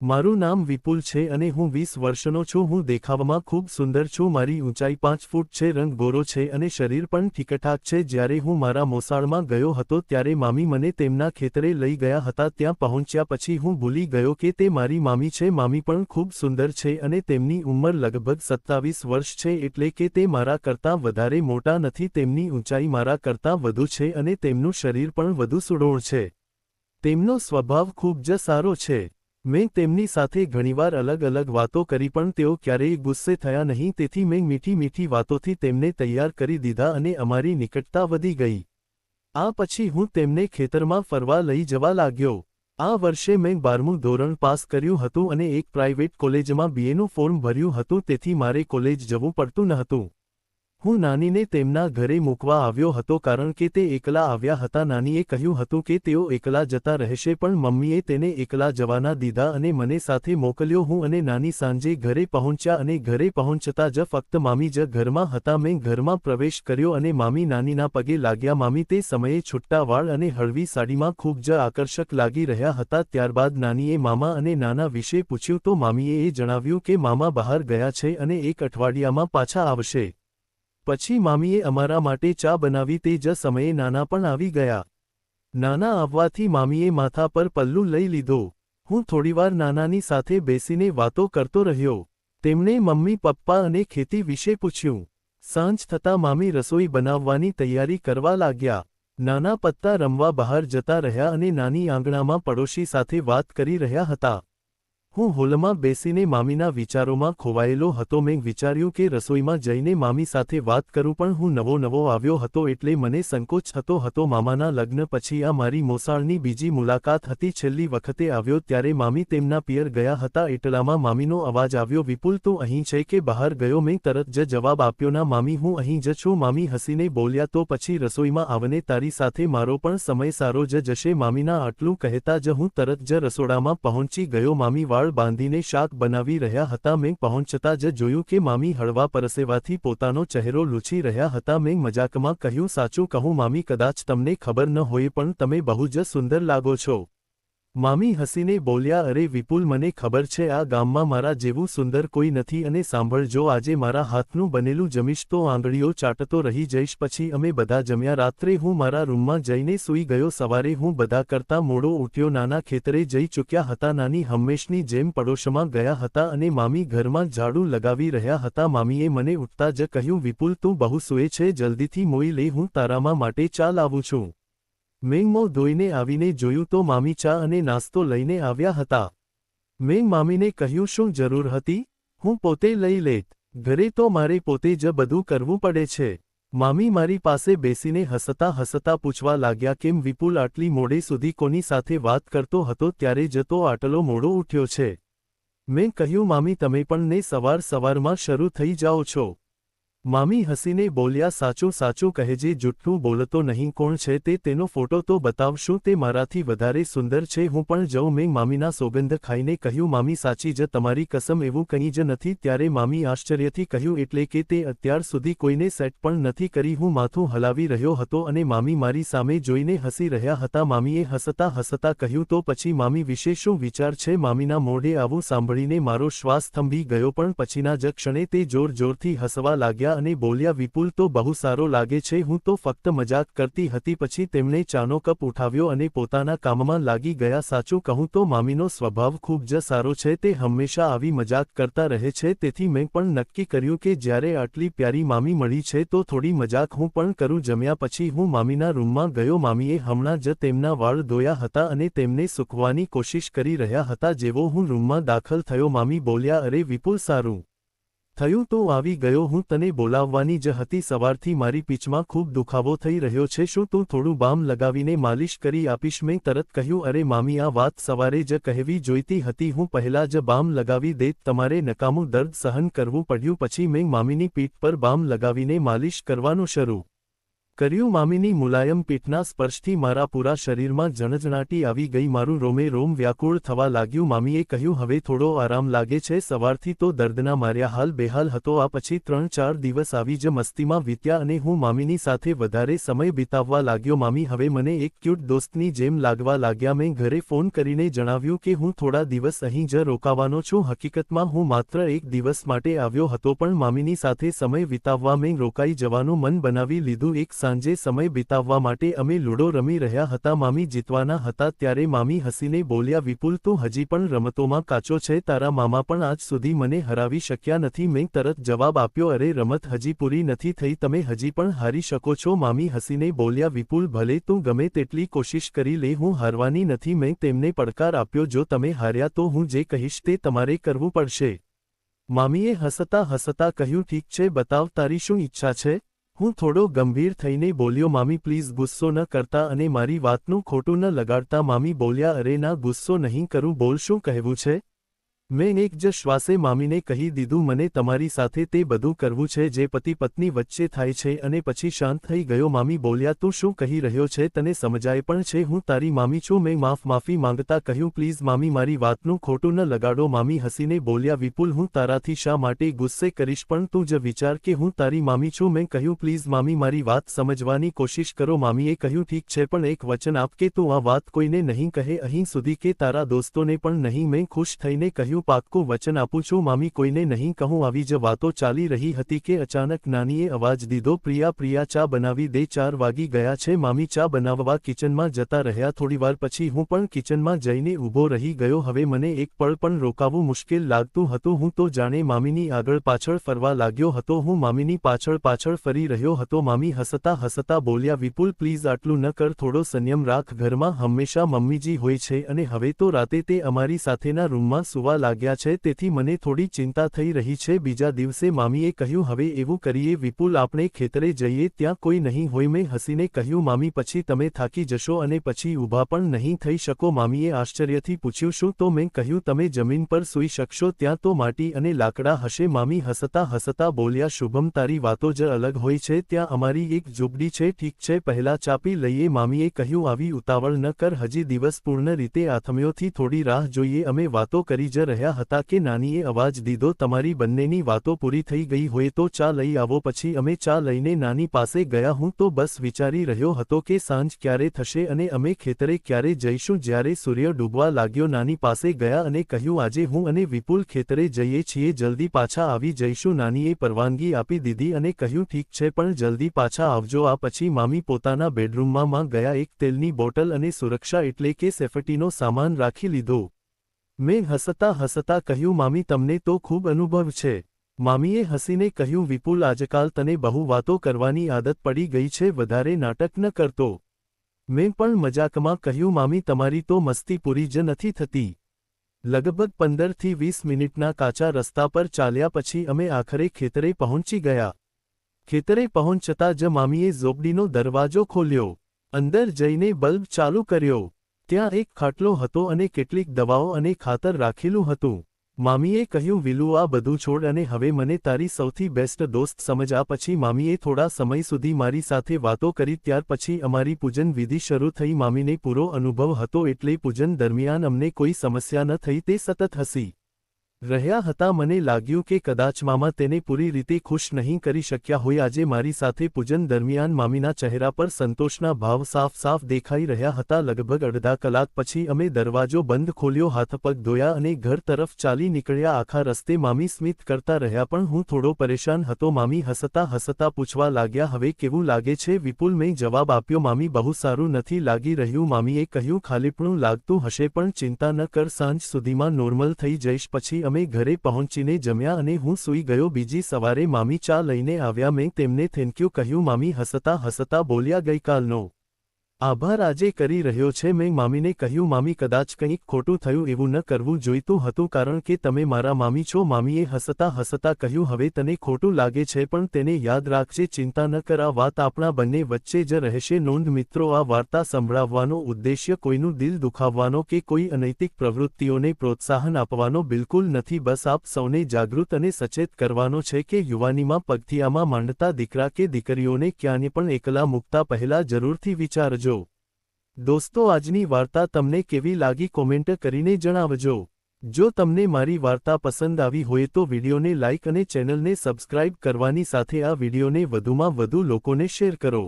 મારું નામ વિપુલ છે અને હું 20 વર્ષનો છું। હું દેખાવમાં ખૂબ સુંદર છું। મારી ઊંચાઈ 5 ફૂટ છે, રંગ ગોરો છે અને શરીર પણ ઠીકઠાક છે। જ્યારે હું મારા મોસાળમાં ગયો હતો ત્યારે મામી મને તેમના ખેતરે લઈ ગયા હતા। ત્યાં પહોંચ્યા પછી હું ભૂલી ગયો કે તે મારી મામી છે। મામી પણ ખૂબ સુંદર છે અને તેમની ઉંમર લગભગ 27 વર્ષ છે, એટલે કે તે મારા કરતાં વધારે મોટા નથી। તેમની ઊંચાઈ મારા કરતાં વધુ છે અને તેમનું શરીર પણ વધુ સુડોળ છે। તેમનો સ્વભાવ ખૂબ જ સારો છે। મેં તેમની સાથે ઘણીવાર અલગ અલગ વાતો કરી પણ તેઓ ક્યારેય ગુસ્સે થયા નહીં, તેથી મેં મીઠી મીઠી વાતોથી તેમને તૈયાર કરી દીધા અને અમારી નિકટતા વધી ગઈ। આ પછી હું તેમને ખેતરમાં ફરવા લઈ જવા લાગ્યો। આ વર્ષે મેં 12મું ધોરણ પાસ કર્યું હતું અને એક પ્રાઇવેટ કોલેજમાં બીએનું ફોર્મ ભર્યું હતું, તેથી મારે કોલેજ જવું પડતું નહોતું। હું નાનીને તેમના ઘરે મૂકવા આવ્યો હતો કારણ કે તે એકલા આવ્યા હતા। નાનીએ કહ્યું હતું કે તેઓ એકલા જતા રહેશે, પણ મમ્મીએ તેને એકલા જવાના દીધા અને મને સાથે મોકલ્યો। હું અને નાની સાંજે ઘરે પહોંચ્યા અને ઘરે પહોંચતા જ ફક્ત મામી જ ઘરમાં હતા। મેં ઘરમાં પ્રવેશ કર્યો અને મામી નાનીના પગે લાગ્યા। મામી તે સમયે છૂટા વાળ અને હળવી સાડીમાં ખૂબ જ આકર્ષક લાગી રહ્યા હતા। ત્યારબાદ નાનીએ મામા અને નાના વિશે પૂછ્યું તો મામીએ એ જણાવ્યું કે મામા બહાર ગયા છે અને એક અઠવાડિયામાં પાછા આવશે। પછી મામીએ અમારા માટે ચા બનાવી। તે જ સમયે નાના પણ આવી ગયા। નાના આવવાથી મામીએ માથા પર પલ્લું લઈ લીધો। હું થોડીવાર નાનાની સાથે બેસીને વાતો કરતો રહ્યો। તેમણે મમ્મી પપ્પા અને ખેતી વિશે પૂછ્યું। સાંજ થતાં મામી રસોઈ બનાવવાની તૈયારી કરવા લાગ્યા। નાના પત્તા રમવા બહાર જતા રહ્યા અને નાની આંગણામાં પડોશી સાથે વાત કરી રહ્યા હતા। હું હોલમાં બેસીને મામીના વિચારોમાં ખોવાયેલો હતો। મેં વિચાર્યું કે રસોઈમાં જઈને મામી સાથે વાત કરું, પણ હું નવો આવ્યો હતો એટલે મને સંકોચ થતો હતો। મામાના લગ્ન પછી આ મારી મોસાળની બીજી મુલાકાત હતી। છેલ્લી વખતે આવ્યો ત્યારે મામી તેમના પિયર ગયા હતા। એટલામાં મામીનો અવાજ આવ્યો, વિપુલ તું અહીં છે કે બહાર ગયો? મેં તરત જ જવાબ આપ્યો, ના મામી, હું અહીં જ છું। મામી હસીને બોલ્યા, તો પછી રસોઈમાં આવને, તારી સાથે મારો પણ સમય સારો જ જશે। મામીના આટલું કહેતા જ હું તરત જ રસોડામાં પહોંચી ગયો। મામી વાળ બાંધીને શાક બનાવી રહ્યા હતા। મેં પહોંચતા જ જોયું કે મામી હળવા પરસેવાથી પોતાનો ચહેરો લૂછી રહ્યા હતા। મેં મજાકમાં કહ્યું, સાચું કહું મામી, કદાચ તમને ખબર ન હોય પણ તમે બહુ જ સુંદર લાગો છો। મામી હસીને બોલ્યા, અરે વિપુલ, મને ખબર છે આ ગામમાં મારા જેવું સુંદર કોઈ નથી। અને સાંભળ, જો આજે મારા હાથનું બનેલું જમીશ તો આંગળીઓ ચાટતો રહી જઈશ। પછી અમે બધા જમ્યા। રાત્રે હું મારા રૂમમાં જઈને સૂઈ ગયો। સવારે હું બધા કરતાં મોડો ઉઠ્યો। નાના ખેતરે જઈ ચૂક્યા હતા। નાની હંમેશની જેમ પડોશમાં ગયા હતા અને મામી ઘરમાં ઝાડુ લગાવી રહ્યા હતા। મામીએ મને ઉઠતા જ કહ્યું, વિપુલ તું બહુ સૂએ છે, જલ્દીથી મોઈ લે, હું તારામાં માટે ચા લાવું છું। મેં મોં ધોઈને આવીને જોયું તો મામી ચા અને નાસ્તો લઈને આવ્યા હતા। મેં મામીને કહ્યું, શું જરૂર હતી? હું પોતે લઈ લેત। ઘરે તો મારે પોતે જ બધું કરવું પડે છે। મામી મારી પાસે બેસીને હસતા હસતા પૂછવા લાગ્યા, કેમ વિપુલ આટલી મોડે સુધી કોની સાથે વાત કરતો હતો? ત્યારે જ તો આટલો મોડો ઉઠ્યો છે। મેં કહ્યું, મામી તમે પણ ને સવારમાં શરૂ થઈ જાઓ છો। મામી હસીને બોલ્યા, સાચું સાચું કહેજે, જુઠ્ઠું બોલતો નહીં। કોણ છે તે? તેનો ફોટો તો બતાવ, શું તે મારાથી વધારે સુંદર છે? હું પણ જાઉં? મેં મામીના સોગંધ ખાઈને કહ્યું, મામી સાચી જ, તમારી કસમ, એવું કંઈ જ નથી। ત્યારે મામી આશ્ચર્યથી કહ્યું, એટલે કે તે અત્યાર સુધી કોઈને સેટ પણ નથી કરી? હું માથું હલાવી રહ્યો હતો અને મામી મારી સામે જોઈને હસી રહ્યા હતા। મામીએ હસતા હસતા કહ્યું, તો પછી મામી વિશે શું વિચાર છે? મામીના મોઢે આવું સાંભળીને મારો શ્વાસ થંભી ગયો, પણ પછીના જ ક્ષણે તે જોરથી હસવા લાગ્યા અને બોલ્યા, વિપુલ તો બહુ સારો લાગે છે, હું તો ફક્ત મજાક કરતી હતી। પછી તેમણે ચાનો કપ ઉઠાવ્યો અને પોતાના કામમાં લાગી ગયા। સાચું કહું તો મામીનો સ્વભાવ ખૂબ જ સારો છે। તે હંમેશા આવી મજાક કરતા રહે છે, તેથી મેં પણ નક્કી કર્યું કે જ્યારે આટલી પ્યારી મામી મળી છે તો થોડી મજાક હું પણ કરું। જમ્યા પછી હું મામીના રૂમમાં ગયો। મામીએ હમણાં જ તેમના વાળ ધોયા હતા અને તેમને સૂકવવાની કોશિશ કરી રહ્યા હતા। જેવો હું રૂમમાં દાખલ થયો, મામી બોલ્યા, અરે વિપુલ, સારું થયું તું આવી ગયો, હું તને બોલાવવાની જ હતી। સવારથી મારી પીઠમાં ખૂબ દુખાવો થઈ રહ્યો છે, શું તું થોડું બામ લગાવીને માલિશ કરી આપીશ? મેં તરત કહ્યું, અરે મામી, આ વાત સવારે જ કહેવી જોઈતી હતી, હું પહેલાં જ બામ લગાવી દેત, તમારે નકામું દર્દ સહન કરવું પડ્યું। પછી મેં મામીની પીઠ પર બામ લગાવીને માલિશ કરવાનું શરૂ કર્યું મામીની મુલાયમ પીઠના સ્પર્શથી મારા પૂરા શરીરમાં જણજણાટી આવી ગઈ, મારું રોમે રોમ વ્યાકુળ થવા લાગ્યું. મામીએ કહ્યું, હવે થોડો આરામ લાગે છે? સવારથી તો દર્દના માર્યા હાલ બેહાલ હતો. આ પછી 3-4 દિવસ આવી જ મસ્તીમાં વીત્યા અને હું મામીની સાથે વધારે સમય વિતાવવા લાગ્યો. મામી હવે મને એક ક્યુટ દોસ્તની જેમ લાગવા લાગ્યા. મેં ઘરે ફોન કરીને જણાવ્યું કે હું થોડા દિવસ અહીં જ રોકાવાનો છું. હકીકતમાં હું માત્ર એક દિવસ માટે આવ્યો હતો, પણ મામીની સાથે સમય વિતાવવા મેં રોકાઈ જવાનું મન બનાવી લીધું. એક સાંજે સમય વિતાવવા માટે અમે લૂડો રમી રહ્યા હતા. મામી જીતવાના હતા ત્યારે મામી હસીને બોલ્યા, વિપુલ, તું હજી પણ રમતોમાં કાચો છે. તારા મામા પણ આજ સુધી મને હરાવી શક્યા નથી. મેં તરત જવાબ આપ્યો, અરે રમત હજી પૂરી નથી થઈ, તમે હજી પણ હારી શકો છો. મામી હસીને બોલ્યા, વિપુલ, ભલે તું ગમે તેટલી કોશિશ કરી લે, હું હારવાની નથી. મેં તેમને પડકાર આપ્યો, જો તમે હાર્યા તો હું જે કહીશ તે તમારે કરવું પડશે. મામીએ હસતા હસતા કહ્યું, ઠીક છે, બતાવ તારી શું ઈચ્છા છે? હું થોડો ગંભીર થઈને બોલ્યો, મામી પ્લીઝ ગુસ્સો ન કરતા અને મારી વાતનું ખોટું ન લગાડતા. મામી બોલ્યા, અરે ના, ગુસ્સો નહીં કરું, બોલ શું કહેવું છે? મેં એક જ શ્વાસે મામીને કહી દીધું, મને તમારી સાથે તે બધું કરવું છે જે પતિ પત્ની વચ્ચે થાય છે. અને પછી શાંત થઈ ગયો. મામી બોલ્યા, તું શું કહી રહ્યો છે? તને સમજાય પણ છે હું તારી મામી છું? મેં માફી માંગતા કહ્યું, પ્લીઝ મામી, મારી વાતનું ખોટું ન લગાડો. મામી હસીને બોલ્યા, વિપુલ, હું તારાથી શા માટે ગુસ્સે કરીશ? પણ તું જ વિચાર કે હું તારી મામી છું. મેં કહ્યું, પ્લીઝ મામી, મારી વાત સમજવાની કોશિશ કરો. મામીએ કહ્યું, ઠીક છે, પણ એક વચન આપ કે તું આ વાત કોઈને નહીં કહે, અહીં સુધી કે તારા દોસ્તોને પણ નહીં. મેં ખુશ થઈને કહ્યું, પાક્કું વચન આપું છું મામી, કોઈને નહીં કહું. આવી જ વાતો ચાલી રહી હતી કે અચાનક નાનીએ અવાજ દીધો, પ્રિયા, પ્રિયા, ચા બનાવી દે, 4 વાગી ગયા છે. મામી ચા બનાવવા કિચનમાં જતા રહ્યા. થોડીવાર પછી હું પણ કિચનમાં જઈને ઊભો રહી ગયો. હવે મને એક પળ પણ રોકાવું મુશ્કેલ લાગતું હતું. હું તો જાણે મામીની આગળ પાછળ ફરવા લાગ્યો હતો. હું મામીની પાછળ પાછળ ફરી રહ્યો હતો. મામી હસતા હસતા બોલ્યા, વિપુલ, પ્લીઝ આટલું ન કર, થોડો સંયમ રાખ. ઘરમાં હંમેશા મમ્મીજી હોય છે અને હવે તો રાતે તે અમારી સાથેના રૂમમાં સૂવા લાગ્યા છે, તેથી મને થોડી ચિંતા થઈ રહી છે. બીજા દિવસે મામીએ કહ્યું, હવે એવું કરીએ વિપુલ, આપણે ખેતરે જઈએ, ત્યાં કોઈ નહીં હોય. મેં હસીને કહ્યું, મામી, પછી તમે થાકી જશો અને પછી ઊભા પણ નહીં થઈ શકો. મામીએ આશ્ચર્યથી પૂછ્યું, શું? તો મેં કહ્યું, તમે જમીન પર સૂઈ શકશો, ત્યાં તો માટી અને લાકડા હશે. મામી હસતા હસતા બોલ્યા, શુભમ, તારી વાતો જ અલગ હોય છે, ત્યાં અમારી એક ઝૂંપડી છે. ઠીક છે, પહેલા ચા પી લઈએ. મામીએ કહ્યું, આવી ઉતાવળ ન કર, હજી દિવસ પૂર્ણ રીતે આથમ્યોથી, થોડી રાહ જોઈએ. અમે વાતો કરી જ રહ્યા હતા કે નાનીએ અવાજ દીધો, તમારી બંનેની વાતો પૂરી થઈ ગઈ હોય તો ચા લઈ આવો. પછી અમે ચા લઈને નાની પાસે ગયા. હું તો બસ વિચારી રહ્યો હતો કે સાંજ ક્યારે થશે અને અમે ખેતરે ક્યારે જઈશું. જ્યારે સૂર્ય ડૂબવા લાગ્યો, નાની પાસે ગયા અને કહ્યું, આજે હું અને વિપુલ ખેતરે જઈએ છીએ, જલ્દી પાછા આવી જઈશું. નાનીએ પરવાનગી આપી દીધી અને કહ્યું, ઠીક છે, પણ જલ્દી પાછા આવજો. આ પછી મામી પોતાના બેડરૂમમાં ગયા, એક તેલની બોટલ અને સુરક્ષા એટલે કે સેફટીનો સામાન રાખી લીધો. મેં હસતા હસતા કહ્યું, મામી, તમને તો ખૂબ અનુભવ છે. મામીએ હસીને કહ્યું, વિપુલ, આજકાલ તને બહુ વાતો કરવાની આદત પડી ગઈ છે, વધારે નાટક ન કરતો. મેં પણ મજાકમાં કહ્યું, મામી, તમારી તો મસ્તી પૂરી જ નથી થતી. લગભગ 15 થી 20 મિનિટના કાચા રસ્તા પર ચાલ્યા પછી અમે આખરે ખેતરે પહોંચી ગયા. ખેતરે પહોંચતા જ મામીએ ઝોપડીનો દરવાજો ખોલ્યો. અંદર જઈને બલ્બ ચાલુ કર્યો. ત્યાં એક ખાટલો હતો અને કેટલીક દવાઓ અને ખાતર રાખેલું હતું. મામીએ કહ્યું, વિલુ, આ બધું છોડ અને હવે મને તારી સૌથી બેસ્ટ દોસ્ત સમજ. આ પછી મામીએ થોડા સમય સુધી મારી સાથે વાતો કરી. ત્યાર પછી અમારી પૂજન વિધિ શરૂ થઈ. મામીને પૂરો અનુભવ હતો એટલે પૂજન દરમિયાન અમને કોઈ સમસ્યા ન થઈ. તે સતત હસી રહ્યા હતા. મને લાગ્યું કે કદાચ મામા તેને પૂરી રીતે ખુશ નહીં કરી શક્યા હોય. આજે મારી સાથે પૂજન દરમિયાન મામીના ચહેરા પર સંતોષના ભાવ સાફ સાફ દેખાઈ રહ્યા હતા. લગભગ અડધા કલાક પછી અમે દરવાજો બંધ ખોલ્યો, હાથ પગ ધોયા અને ઘર તરફ ચાલી નીકળ્યા. આખા રસ્તે મામી સ્મિત કરતા રહ્યા, પણ હું થોડો પરેશાન હતો. મામી હસતા હસતા પૂછવા લાગ્યા, હવે કેવું લાગે છે વિપુલ? મેં જવાબ આપ્યો, મામી, બહુ સારું નથી લાગી રહ્યું. મામીએ કહ્યું, ખાલીપણું લાગતું હશે, પણ ચિંતા ન કર, સાંજ સુધીમાં નોર્મલ થઈ જઈશ. પછી અમે ઘરે પહોંચીને જમ્યા અને હું સૂઈ ગયો. બીજી સવારે મામી ચા લઈને આવ્યા. મેં તેમને થેન્ક યુ કહ્યું. મામી હસતા હસતા બોલ્યા, ગઈકાલનો આભાર આજે કરી રહ્યો છે। મેં મામીને કહ્યું મામી કદાચ કંઈક ખોટું થયું એવું ન કરવું જોઈતું હતું કારણ કે તમે મારા મામી છો। મામીએ હસતા હસતા કહ્યું હવે તને ખોટું લાગે છે પણ તેને યાદ રાખજે ચિંતા ન કર આ વાત આપણા બંને વચ્ચે જ રહેશે। નોંધ મિત્રો આ વાર્તા સંભળાવવાનો ઉદ્દેશ્ય કોઈનું દિલ દુખાવવાનો કે કોઈ અનૈતિક પ્રવૃત્તિઓને પ્રોત્સાહન આપવાનો બિલકુલ નથી બસ આપ સૌને જાગૃત અને સચેત કરવાનો છે કે યુવાનીમાં પગથિયામાં માંડતા દીકરા કે દીકરીઓને ક્યાંય પણ એકલા મૂકતા પહેલા જરૂરથી વિચારજો। દોસ્તો આજની વાર્તા તમને કેવી લાગી કોમેન્ટ કરીને જણાવજો। જો તમને મારી વાર્તા પસંદ આવી હોય તો વિડીયોને લાઇક અને ચેનલને સબસ્ક્રાઇબ કરવાની સાથે આ વિડીયોને વધુમાં વધુ લોકોને શેર કરો।